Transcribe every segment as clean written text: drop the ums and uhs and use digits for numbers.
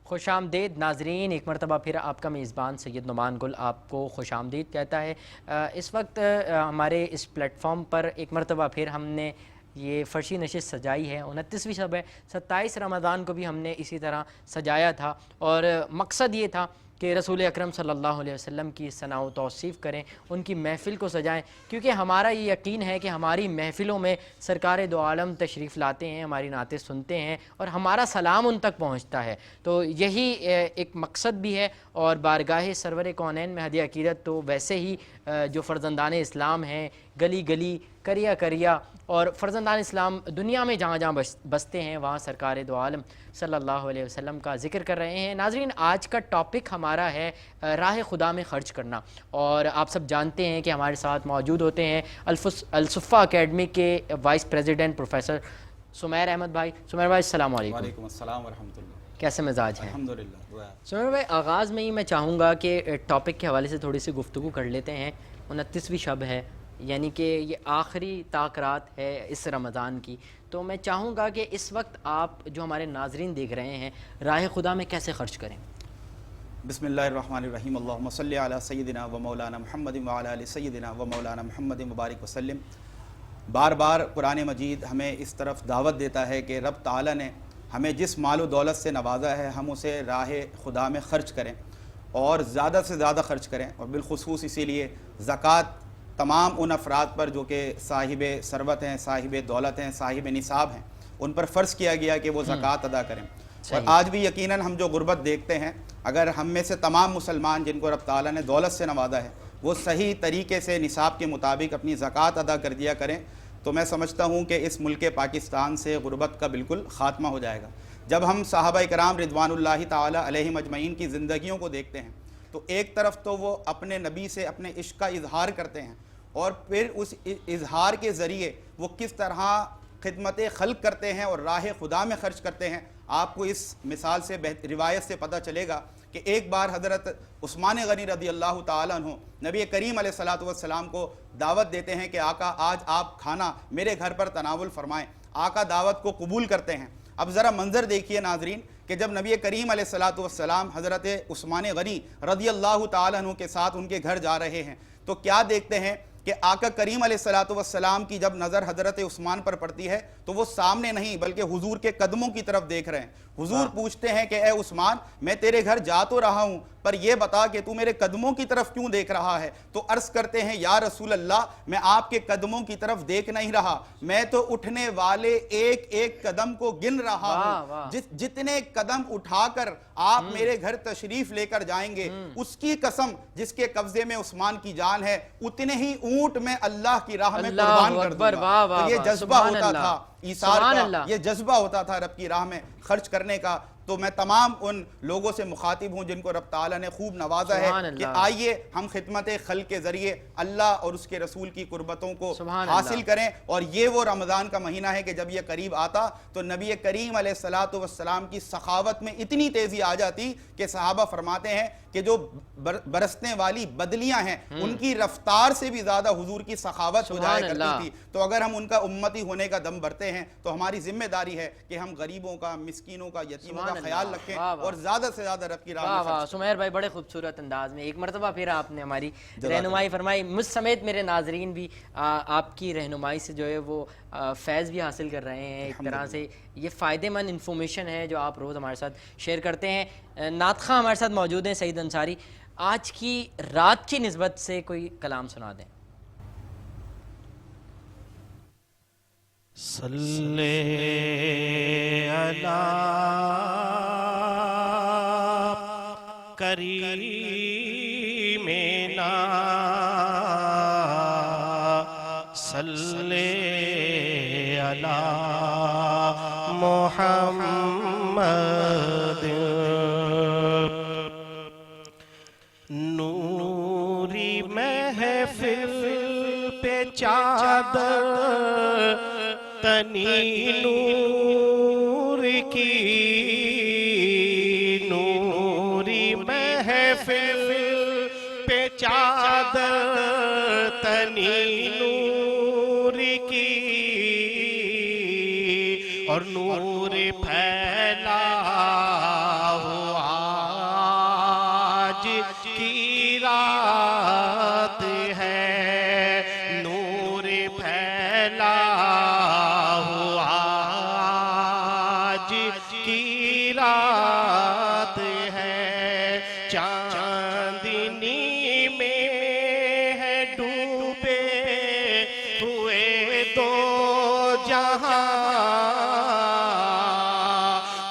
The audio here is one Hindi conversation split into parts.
खुशामदीद नाजरीन, एक मरतबा फिर आपका मेज़बान सैयद नुमान गुल आपको खुशामदीद कहता है। इस वक्त हमारे इस प्लेटफॉर्म पर एक मरतबा फिर हमने ये फ़र्शी नशिस्त सजाई है। 29वीं शब है, 27 रमज़ान को भी हमने इसी तरह सजाया था और मकसद ये था कि रसूल अकरम सल्लल्लाहु अलैहि वसल्लम की सना व तौसीफ़ करें, उनकी महफ़िल को सजाएं, क्योंकि हमारा ये यकीन है कि हमारी महफ़िलों में सरकार दो आलम तशरीफ़ लाते हैं, हमारी नातें सुनते हैं और हमारा सलाम उन तक पहुँचता है। तो यही एक मकसद भी है। और बारगाह सरवर कौनैन में हदी अकीदत तो वैसे ही जो फ़र्जंदान इस्लाम हैं, गली गली करिया करिया और फ़र्जंदान इस्लाम दुनिया में जहाँ जहाँ बसते हैं वहाँ सरकार दो आलम सल्लल्लाहु अलैहि वसल्लम का ज़िक्र कर रहे हैं। नाज़रीन, आज का टॉपिक हमारा है राह खुदा में ख़र्च करना। और आप सब जानते हैं कि हमारे साथ मौजूद होते हैं अलसुफ़ा अकेडमी के vice president professor Sumair Ahmad भाई। सुमैर भाई, अस्सलाम वालेकुम। वालेकुम अस्सलाम व रहमतुल्लाह। कैसे मिजाज हैं? अल्हम्दुलिल्लाह। सुमैर भाई, आगाज़ में ही मैं चाहूँगा कि टॉपिक के हवाले से थोड़ी सी गुफ्तगू कर लेते हैं। 29वीं शब है, यानी कि ये आखिरी ताक़रात है इस रमज़ान की। तो मैं चाहूँगा कि इस वक्त आप जो हमारे नाजरीन देख रहे हैं, राह खुदा में कैसे ख़र्च करें? बिस्मिल्लाहिर्रहमानिर्रहीम, अल्लाहुम्मा सल्लि अला सय्यिदिना व मौलाना मुहम्मदिन व अला आलि सय्यिदिना व मौलाना मुहम्मदिन मुबारक वसल्लम। बार बार कुरान मजीद हमें इस तरफ दावत देता है कि रब ताला ने हमें जिस माल व दौलत से नवाजा है हम उसे राह खुदा में ख़र्च करें और ज़्यादा से ज़्यादा ख़र्च करें। और बिलखुसूस इसीलिए ज़कात तमाम उन अफराद पर जो कि साहिब सरवत हैं, साहिब दौलत हैं, साहिब निसाब हैं, उन पर फ़र्ज़ किया गया कि वो ज़कात अदा करें। और आज भी यकीनन हम जो गुर्बत देखते हैं, अगर हम में से तमाम मुसलमान जिनको रब ताला ने दौलत से नवाजा है वो सही तरीके से निसाब के मुताबिक अपनी ज़कात अदा कर दिया करें, तो मैं समझता हूँ कि इस मुल्क पाकिस्तान से गुर्बत का बिल्कुल ख़ात्मा हो जाएगा। जब हम सहाबा इकराम रिदवानुल्लाहि ताला अलैहिम अजमईन की ज़िंदगियों को देखते हैं तो एक तरफ तो वो अपने नबी से अपने इश्क़ का इजहार करते हैं और फिर उस इजहार के ज़रिए वो किस तरह खिदमत खल्क़ करते हैं और राह खुदा में ख़र्च करते हैं। आपको इस मिसाल से रिवायत से पता चलेगा कि एक बार हज़रत उस्मान गनी रज़ी अल्लाह ताला अन्हु नबी करीम अलैहिस्सलातु वस्सलाम को दावत देते हैं कि आका आज आप खाना मेरे घर पर तनावुल फरमाएं। आका दावत को कबूल करते हैं। अब ज़रा मंज़र देखिए नाजरीन कि जब नबी करीम अलैहिस्सलातु वस्सलाम हज़रत उस्मान गनी रज़ी अल्लाह ताला अन्हु के साथ उनके घर जा रहे हैं तो क्या देखते हैं कि आका करीम अलैहिस्सलातु वस्सलाम की जब नज़र हज़रत उस्मान पर पड़ती है तो वो सामने नहीं बल्कि हुजूर के कदमों की तरफ देख रहे हैं। हुजूर पूछते हैं कि ए उस्मान, मैं तेरे घर जा तो रहा हूँ पर यह बता कि तू मेरे कदमों की तरफ क्यों देख रहा है? तो अर्ज़ करते हैं, या रसूल अल्लाह, मैं आपके कदमों की तरफ देख नहीं रहा, मैं तो उठने वाले एक एक कदम को गिन रहा हूँ। जितने कदम उठाकर आप मेरे घर तशरीफ लेकर जाएंगे उसकी कसम जिसके कब्जे में उस्मान की जान है उतने ही ऊंट में अल्लाह की राह में कुर्बान कर दूंगा। तो ये जज्बा होता था ईसार का, ये जज्बा होता था रब की राह में खर्च करने का। तो मैं तमाम उन लोगों से मुखातिब हूँ जिनको रब ताला ने खूब नवाजा है कि आइए हम खिदमत खल के ज़रिए अल्लाह और उसके रसूल की कुर्बतों को हासिल करें। और ये वो रमज़ान का महीना है कि जब ये करीब आता तो नबी करीम अलैहिस्सलातु वस्सलाम की सखावत में इतनी तेज़ी आ जाती कि सहाबा फरमाते हैं कि जो बरसने वाली बदलियां हैं उनकी रफ्तार से भी ज़्यादा हुजूर की सखावत हो जाया करती थी। तो अगर हम उनका उम्मती होने का दम भरते हैं तो हमारी जिम्मेदारी है कि हम गरीबों का, मिस्कीनों का, यतीमों का ख्याल रखें और ज़्यादा से ज़्यादा रब की राह में। सुमैर भाई, बड़े खूबसूरत अंदाज में एक मरतबा फिर आपने हमारी रहनुमाई फरमाई। मुझ समेत मेरे नाजरीन भी आपकी रहनुमाई से जो है वो फैज़ भी हासिल कर रहे हैं। एक तरह से ये फ़ायदेमंद इंफॉर्मेशन है जो आप रोज़ हमारे साथ शेयर करते हैं। नातखा हमारे साथ मौजूद हैं सईद अंसारी। आज की रात की निस्बत से कोई कलाम सुना दें। सल्ले अला करीमेना सल्ले अला मुहम्मद नूरी महफिल पे चादर तनी नूर की, नूरी महफिल पे चादर तनी नूर की और नूर फैला हुआ रात है, चांदनी में है डूबे हुए दो जहां,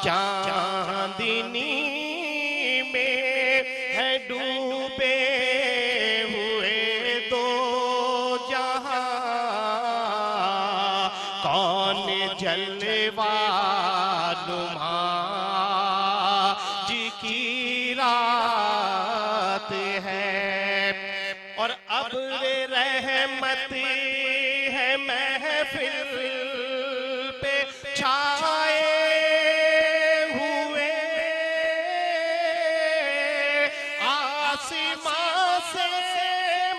चांदनी में है डूबे हुए दो जहां, कौन जलवा नुमा जी की रात है। और अब रहमत है महफिल पे छाए हुए, आसमां से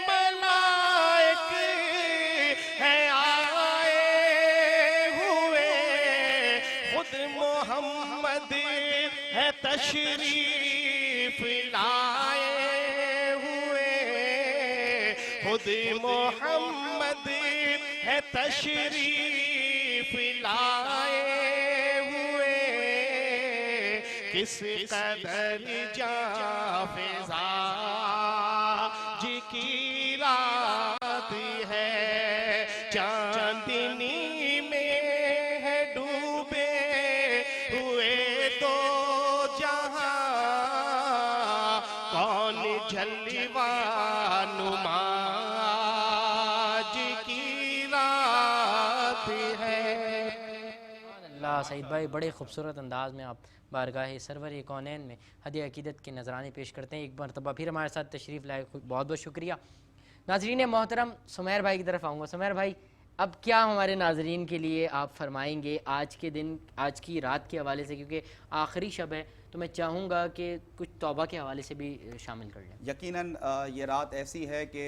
मलाइक है आए हुए, खुद मोहम्मद है तशरीफ लाए हुए, खुद मोहम्मद है तशरीफ लाए हुए, किस कदर जाफिजा जी की रात है, चांदनी में है डूबे हुए दो जहां, कौन झलवा नुमा जी की रात है। अल्लाह सईद भाई, बड़े खूबसूरत अंदाज में आप बारगाह सरवर कौनैन में हदिया अकीदत के नजराने पेश करते हैं। एक मरतबा फिर हमारे साथ तशरीफ़ लाए, बहुत बहुत शुक्रिया। नाजरीन मोहतरम, सुमैर भाई की तरफ आऊँगा। सुमैर भाई, अब क्या हमारे नाजरीन के लिए आप फरमाएंगे आज के दिन, आज की रात के हवाले से, क्योंकि आखिरी शब है तो मैं चाहूँगा कि कुछ तौबा के हवाले से भी शामिल कर लें। यकीनन ये रात ऐसी है कि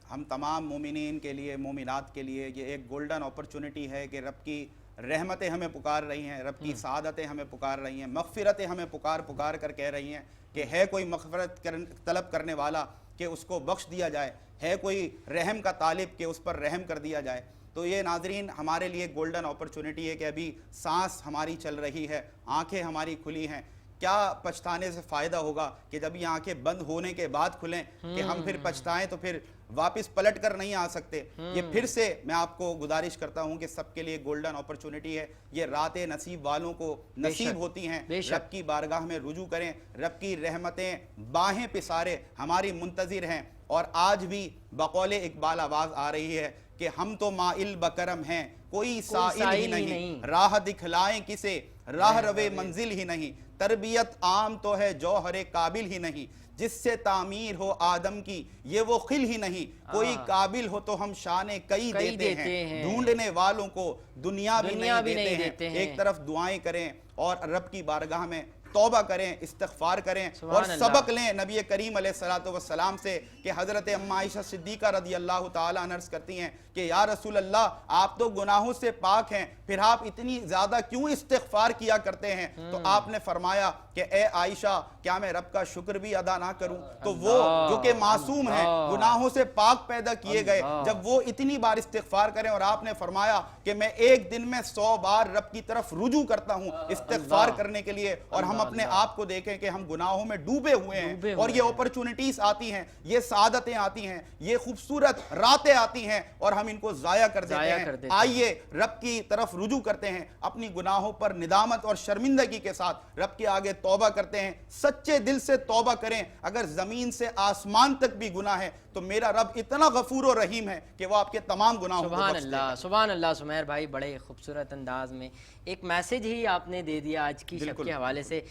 हम तमाम मोमिनीन के लिए, मोमिनात के लिए ये एक गोल्डन अपॉर्चुनिटी है कि रब की रहमतें हमें पुकार रही हैं, रब की सादतें हमें पुकार रही हैं, मग़फ़िरतें हमें पुकार पुकार कर कह रही हैं कि है कोई मग़फ़िरत तलब करने वाला कि उसको बख्श दिया जाए, है कोई रहम का तालिब कि उस पर रहम कर दिया जाए। तो ये नाजरीन हमारे लिए गोल्डन अपॉर्चुनिटी है कि अभी सांस हमारी चल रही है, आंखें हमारी खुली हैं। क्या पछताने से फ़ायदा होगा कि जब ये आंखें बंद होने के बाद खुलें कि हम फिर पछताएं तो फिर वापस पलट कर नहीं आ सकते। ये फिर से मैं आपको गुजारिश करता हूं कि सबके लिए गोल्डन अपॉर्चुनिटी है। ये रातें नसीब वालों को नसीब होती हैं। रब की बारगाह में रुजू करें, रब की रहमतें बाहें पिसारे हमारी मुंतज़िर हैं। और आज भी बकौले इकबाल आवाज़ आ रही है कि हम तो माइल बकरम हैं, कोई साइल ही नहीं, राह दिखलाएं किसे, राह रवे मंजिल ही नहीं, तरबियत आम तो है जौहरे काबिल ही नहीं, जिससे तामीर हो आदम की ये वो खिल ही नहीं, कोई काबिल हो तो हम शाने कई देते हैं, ढूंढने वालों को दुनिया भी नहीं देते हैं। एक तरफ दुआएं करें और रब की बारगाह में तौबा करें, इस्तिग़फ़ार करें और सबक लें नबी करीम अलैहिस्सलातु वस्सलाम से कि हज़रत अम्मा आयशा सिद्दीक़ा रज़ियल्लाहु ताला अन्हा अर्ज़ करती हैं कि या रसूल अल्लाह, आप तो गुनाहों से पाक हैं, फिर आप इतनी ज़्यादा क्यों इस्तिग़फ़ार किया करते हैं? तो आपने फरमाया कि ए आयशा, क्या मैं रब का शुक्र भी अदा ना करूं? तो वो जो कि मासूम है, गुनाहों से पाक पैदा किए गए, जब वो इतनी बार इस्तिग़फ़ार करें, और आपने फरमाया कि मैं एक दिन में 100 बार रब की तरफ रुजू करता हूं इस्तिग़फ़ार करने के लिए, और हम अपने आप को देखें कि हम गुनाहों में डूबे हुए हैं, और ये अपॉर्चुनिटीज आती हैं, ये सादतें आती हैं, ये खूबसूरत रातें आती हैं, और हम इनको ज़ाया कर देते हैं। आइए रब की तरफ रुजू करते हैं, अपनी गुनाहों पर निदामत और शर्मिंदगी के साथ रब के आगे तौबा करते हैं, सच्चे दिल से तौबा करें। अगर ज़मीन से आसमान तक भी गुनाह है तो मेरा रब इतना गफूर और रहीम है कि वो आपके तमाम गुनाहों को बख्श देगा। सुभान अल्लाह, सुभान अल्लाह। सुमैर भाई, बड़े खूबसूरत अंदाज में एक मैसेज ही आपने दे दिया आज की शब के हवाले से।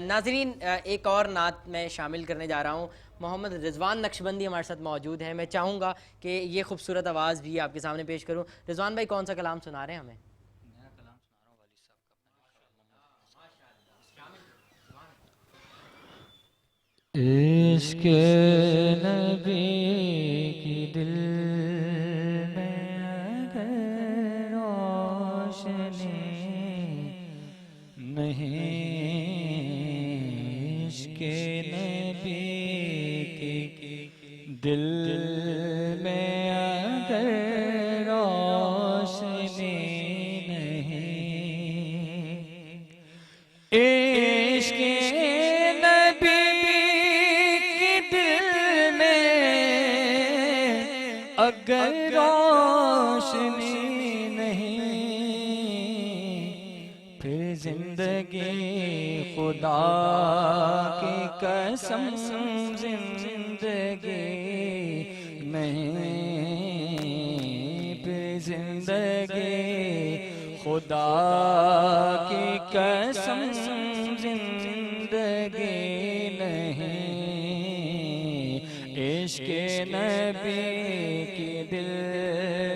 नाजरीन, एक और नात मैं शामिल करने जा रहा हूँ। मोहम्मद रिजवान नक्शबंदी हमारे साथ मौजूद हैं। मैं चाहूँगा कि ये खूबसूरत आवाज़ भी आपके सामने पेश करूँ। रिजवान भाई, कौन सा कलाम सुना रहे हैं हमें? इश्क़ नबी की दिल में अगर रोशनी नहीं, इश्क़ नबी की दिल में अगर रोशनी नहीं, खुदा की कसम जिंदगी नहीं पे जिंदगी खुदा की कसम जिंदगी नहीं इश्क़ नबी की दिल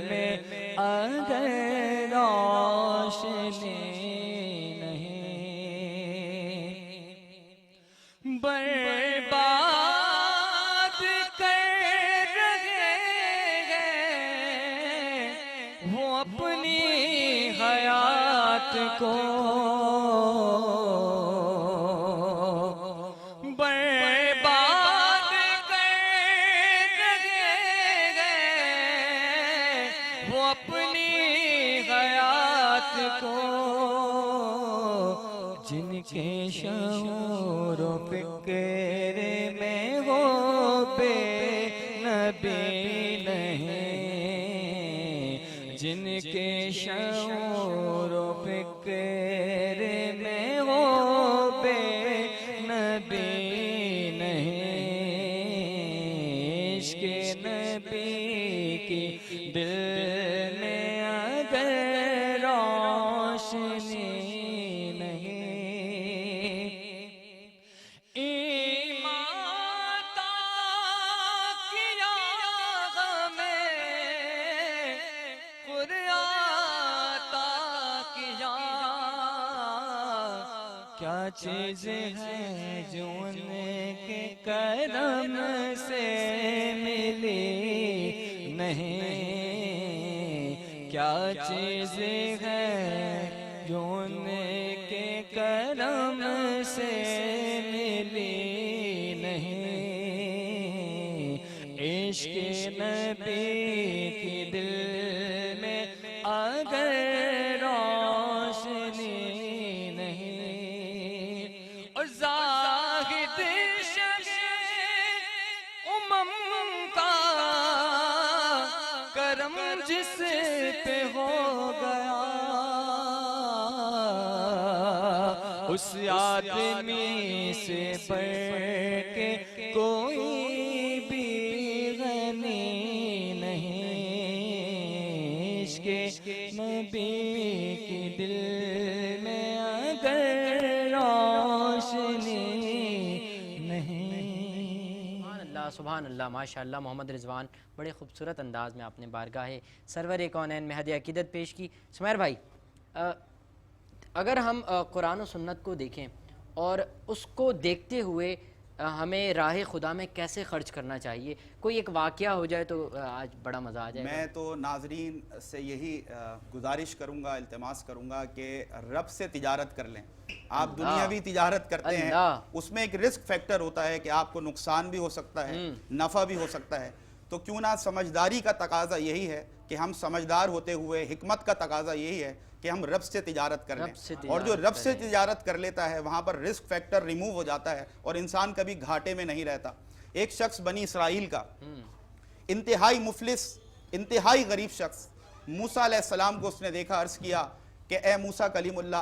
में अगर रोशनी नहीं बर्बाद कर रहे हैं वो अपनी हयात को बर्बाद कर रहे हैं वो अपनी हयात को जिनके शऊर फिक्र में हो पे नबी नहीं जिनके शऊर फिक्र में हो पे नबी नहीं इश्क़ नबी की दिल में अगर रोशनी क्या चीज़ है जो उनके करम से मिली नहीं क्या चीज़ है जो उनके करम से मिली नहीं इश्क़ नबी की दिल में अगर रोशनी और ज़ाहिद शगे उमम का करम जिस पे हो गया उस आदमी से बढ़ के कोई भी गनी नहीं इश्क़ नबी की दिल में अगर सुभान अल्लाह माशाअल्लाह। मोहम्मद रिजवान बड़े खूबसूरत अंदाज़ में आपने बारगाह सरवर कौनैन में हदीए अक़ीदत पेश की। सुमैर भाई, अगर हम कुरान और सुन्नत को देखें और उसको देखते हुए हमें राह खुदा में कैसे ख़र्च करना चाहिए, कोई एक वाक़या हो जाए तो आज बड़ा मज़ा आ जाए। मैं तो नाजरीन से यही गुजारिश करूँगा, इल्तिमास करूँगा कि रब से तिजारत कर लें। आप दुनियावी तिजारत करते हैं, उसमें एक रिस्क फैक्टर होता है कि आपको नुकसान भी हो सकता है, नफ़ा भी हो सकता है। तो क्यों ना समझदारी का तकाजा यही है कि हम समझदार होते हुए, हिकमत का तकाजा यही है कि हम रब से तिजारत कर लें। और जो रब से तिजारत कर लेता है वहाँ पर रिस्क फैक्टर रिमूव हो जाता है और इंसान कभी घाटे में नहीं रहता। एक शख्स बनी इसराइल का इंतहाई मुफलिस, इंतहाई गरीब शख्स, मूसा अलैहिस्सलाम को उसने देखा, अर्ज़ किया कि ए मूसा कलीमुल्लाह,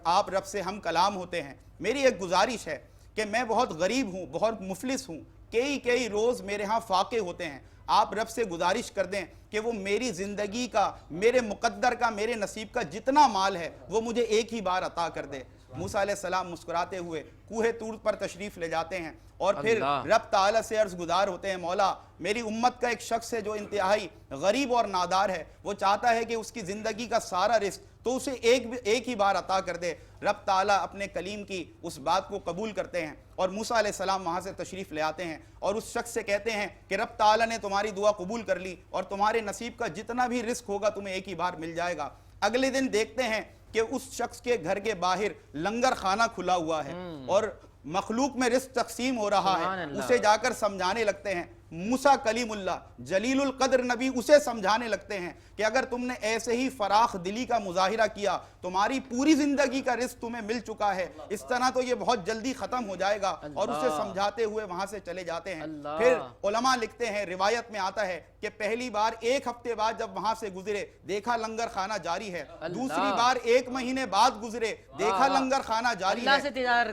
आप रब से हम कलाम होते हैं, मेरी एक गुजारिश है कि मैं बहुत गरीब हूँ, बहुत मुफलिस हूँ, कई रोज़ मेरे यहाँ फाके होते हैं, आप रब से गुजारिश कर दें कि वो मेरी ज़िंदगी का, मेरे मुकद्दर का, मेरे नसीब का जितना माल है वो मुझे एक ही बार अता कर दे। मूसा अलैहिस्सलाम मुस्कुराते हुए कूहे तूर पर तशरीफ़ ले जाते हैं और फिर रब ताला से अर्ज़ गुज़ार होते हैं, मौला मेरी उम्मत का एक शख्स है जो इंतहाई गरीब और नादार है, वो चाहता है कि उसकी ज़िंदगी का सारा रिस्क तो उसे एक ही बार अता कर दे। रब ताला अपने कलीम की उस बात को कबूल करते हैं और मूसा अलैहिस्सलाम वहाँ से तशरीफ़ ले आते हैं और उस शख्स से कहते हैं कि रब ताला ने तुम्हारी दुआ कबूल कर ली और तुम्हारे नसीब का जितना भी रिस्क होगा तुम्हें एक ही बार मिल जाएगा। अगले दिन देखते हैं कि उस शख्स के घर के बाहर लंगर खाना खुला हुआ है और मखलूक में रिस्क तकसीम हो रहा है। उसे जाकर समझाने लगते हैं मूसा कलीमुल्लाह जलीलुल कद्र नबी उसे समझाने लगते हैं कि अगर तुमने ऐसे ही फराख दिली का मुजाहिरा किया, तुम्हारी पूरी जिंदगी का रिस्क तुम्हें मिल चुका है, इस तरह तो ये बहुत जल्दी खत्म हो जाएगा। और उसे समझाते हुए वहां से चले जाते हैं। फिर उलमा लिखते हैं, रिवायत में आता है कि पहली बार 1 हफ्ते बाद जब वहां से गुजरे, देखा लंगर खाना जारी है। दूसरी बार 1 महीने बाद गुजरे, देखा लंगर खाना जारी है।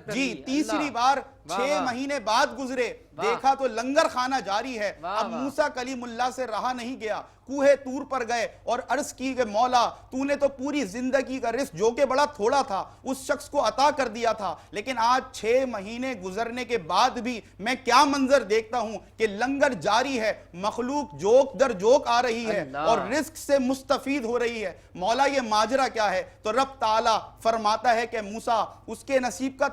जी, तीसरी बार 6 महीने बाद गुजरे, देखा तो लंगर खाना जारी है। अब मूसा कलीमुल्लाह से रहा नहीं गया, कूहे तूर पर गए और अर्ज की कि मौला, तूने तो पूरी जिंदगी का रिस्क, जो कि बड़ा थोड़ा था, उस शख्स को अता कर दिया था, लेकिन आज 6 महीने गुजरने के बाद भी मैं क्या मंजर देखता हूं कि लंगर जारी है, मखलूक जोक दर जोक आ रही है और रिस्क से मुस्तफीद हो रही है। मौला ये माजरा क्या है? तो रब ताला फरमाता है कि मूसा, उसके नसीब का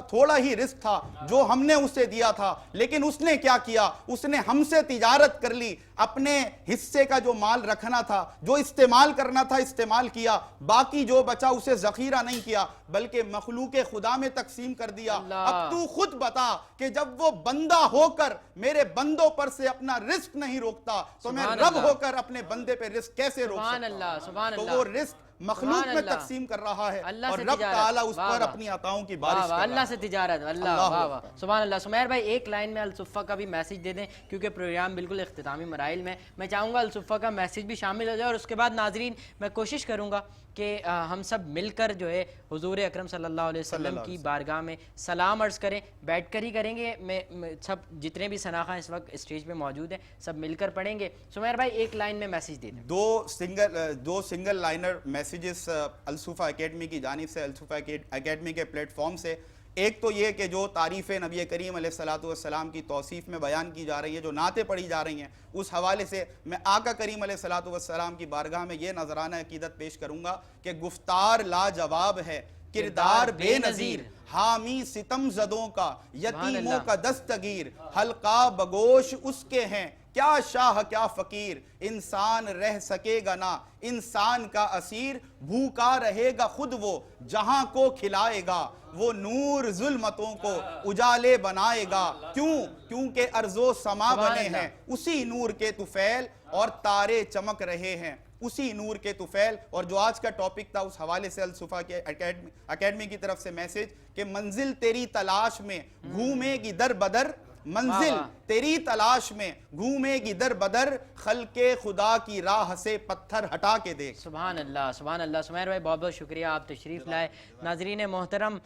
थोड़ा ही रिस्क था जो हमने उसे दिया था, लेकिन उसने क्या किया? उसने हमसे तिजारत कर ली, अपने हिस्से का जो माल रखना था, जो इस्तेमाल करना था, इस्तेमाल किया, बाकी जो बचा उसे जखीरा नहीं किया, बल्कि मखलूके खुदा में तकसीम कर दिया। अब तू खुद बता कि जब वो बंदा होकर मेरे बंदों पर से अपना रिस्क नहीं रोकता, तो मैं रब होकर अपने बंदे पे रिस्क कैसे रोक सकता? तो वो रिस्क मखलूक में तकसीम कर रहा है और रब ताला उस पर अपनी अताओं की बारिश कर रहा है। अल्लाह से तिजारत, अल्लाह, वाह वाह, सुभान अल्लाह। सुमैर भाई, एक लाइन में अल-सुफ़्फ़ा का भी मैसेज दे दें, क्योंकि प्रोग्राम बिल्कुल इख्तितामी मराइल में। मैं चाहूँगा अल-सुफ़्फ़ा का मैसेज भी शामिल हो जाए, और उसके बाद नाजरीन मैं कोशिश करूँगा कि हम सब मिलकर जो है हुजूर अकरम सल्लल्लाहु अलैहि वसल्लम की बारगाह में सलाम अर्ज़ करें। बैठ कर ही करेंगे, मैं सब जितने भी सनाखा इस वक्त स्टेज पे मौजूद हैं सब मिलकर पढ़ेंगे। सुमैर भाई, एक लाइन में मैसेज दे दें। दो सिंगल लाइनर मैसेजेस अल-सुफ़ा एकेडमी की जानिब से, अल-सुफ़ा एकेडमी के प्लेटफॉर्म से। एक तो ये कि जो तारीफ़ नबी करीम अलैहिस्सलातु वस्सलाम की तौसीफ़ में बयान की जा रही है, जो नातें पढ़ी जा रही हैं, उस हवाले से मैं आका करीम अलैहिस्सलातु वस्सलाम की बारगाह में ये नजराना अकीदत पेश करूँगा कि गुफ्तार लाजवाब है, किरदार बेनज़ीर, हामी सितम ज़दों का, यतीमों का दस्तगीर, हल्का बगोश उसके हैं, क्या शाह क्या फकीर, इंसान रह सकेगा ना इंसान का असीर, भूखा रहेगा खुद वो जहां को खिलाएगा, वो नूर जुल्मतों को उजाले बनाएगा। क्योंकि अर्जो समा बने हैं उसी नूर के तुफैल, और तारे चमक रहे हैं उसी नूर के तुफैल। और जो आज का टॉपिक था, उस हवाले से अल-सुफ़ा के एकेडमी की तरफ से मैसेज कि मंजिल तेरी तलाश में घूमेगी दर बदर, मंजिल तेरी तलाश में घूमेगी दर बदर, खल्के खुदा की राह से पत्थर हटा के देख। सुभान अल्लाह, सुभान अल्लाह। सुमैर भाई, बहुत बहुत शुक्रिया, आप तशरीफ़ लाए। नाजरीन मोहतरम,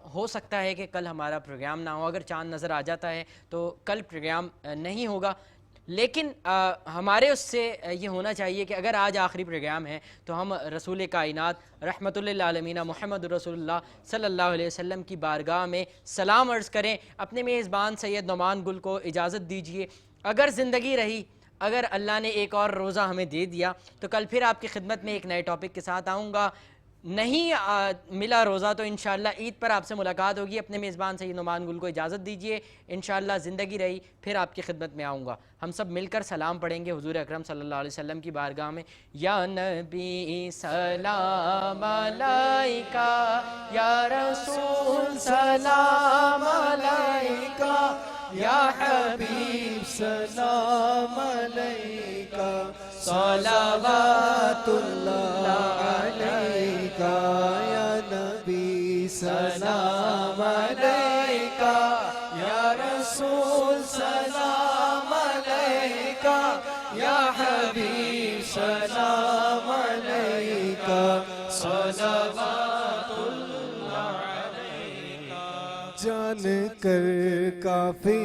हो सकता है कि कल हमारा प्रोग्राम ना हो, अगर चाँद नज़र आ जाता है तो कल प्रोग्राम नहीं होगा, लेकिन हमारे उससे ये होना चाहिए कि अगर आज आखिरी प्रोग्राम है तो हम रसूल कायनात रहमतुल्लिल आलमीन मुहम्मद रसूलुल्लाह सल्लल्लाहु अलैहि वसल्लम की बारगाह में सलाम अर्ज़ करें। अपने मेज़बान सैयद नुमान गुल को इजाज़त दीजिए। अगर ज़िंदगी रही, अगर अल्लाह ने एक और रोज़ा हमें दे दिया, तो कल फिर आपकी खिदमत में एक नए टॉपिक के साथ आऊँगा। नहीं मिला रोज़ा तो इंशाअल्लाह ईद पर आपसे मुलाकात होगी। अपने मेज़बान सैयद नुमान गुल को इजाज़त दीजिए। इंशाअल्लाह ज़िंदगी रही फिर आपकी खिदमत में आऊँगा। हम सब मिलकर सलाम पढ़ेंगे हुज़ूर अकरम सल्लल्लाहु अलैहि वसल्लम की बारगाह में। या नबी सलाम अलैका, या रसूल सलाम अलैका, या हबीब सलाम अलैका, सलावतुल्लाह अलैका, या नबी सलाम अलैका, या रसूल सलाम अलैका, या हबीब सलाम अलैका, सलावतुल्लाह अलैका। जान कर काफी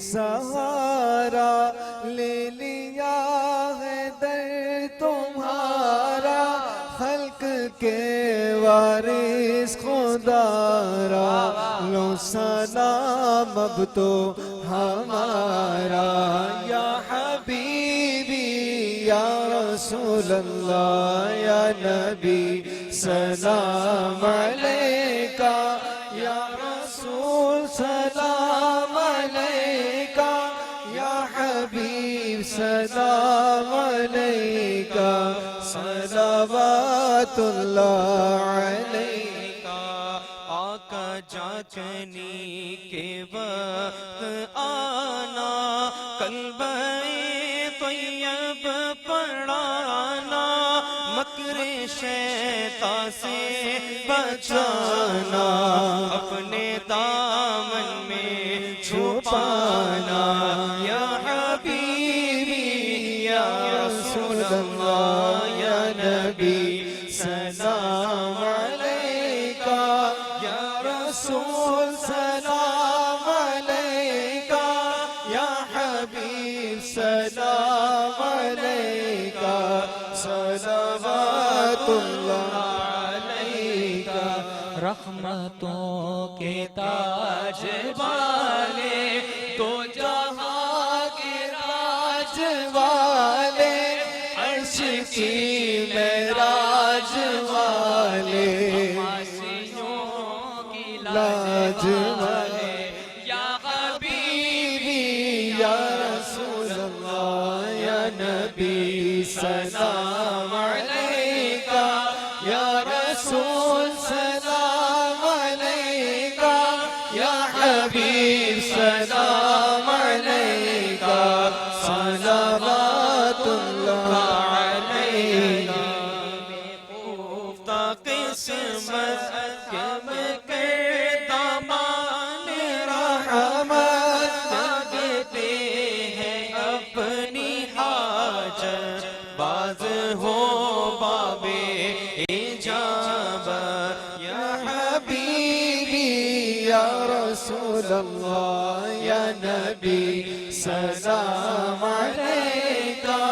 सहारा ले लिया है दर तुम्हारा, खल्क के वारिस खुदारा, लो सलाम अब तो हमारा, या हबीबी या रसूल अल्लाह, या नबी सलाम अलैका, या रसूल सलाम अलैका, या हबीब सलाम अलैका, सलावतुल्लाह अलैका। आका जाचनी के वक्त आना, कल्ब से बचाना, अपने दामन में छुपाना। या हबीबी या रसूल अल्लाह या नबी सलाम अलैका, या रसूल सलाम अलैका, या हबीब सलाम अलैका, सलावतुल्लाह अलैका। रहमतों के ताज वाले, तो जहां के राज वाले, अर्श की मेराज वाले, लाज वाले। या हबीबी या रसूल अल्लाह या नबी सलाम अलैका, या रसूल सलाम अलैका, या हबीब सलाम अलैका, सलावतुल्लाह अलैका। बेखुफ्ता किस्मत के दामान रहमत, मांगते हैं अपनी हाजत, बाज हो बाबे इजाबत। या हबीबी या रसूल अल्लाह या नबी सलाम अलैका,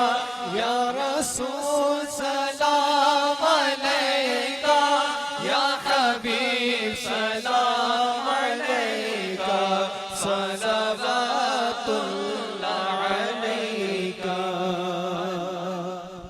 या रसूल सलाम अलैका, या हबीब सलाम अलैका, सलावतुल्लाह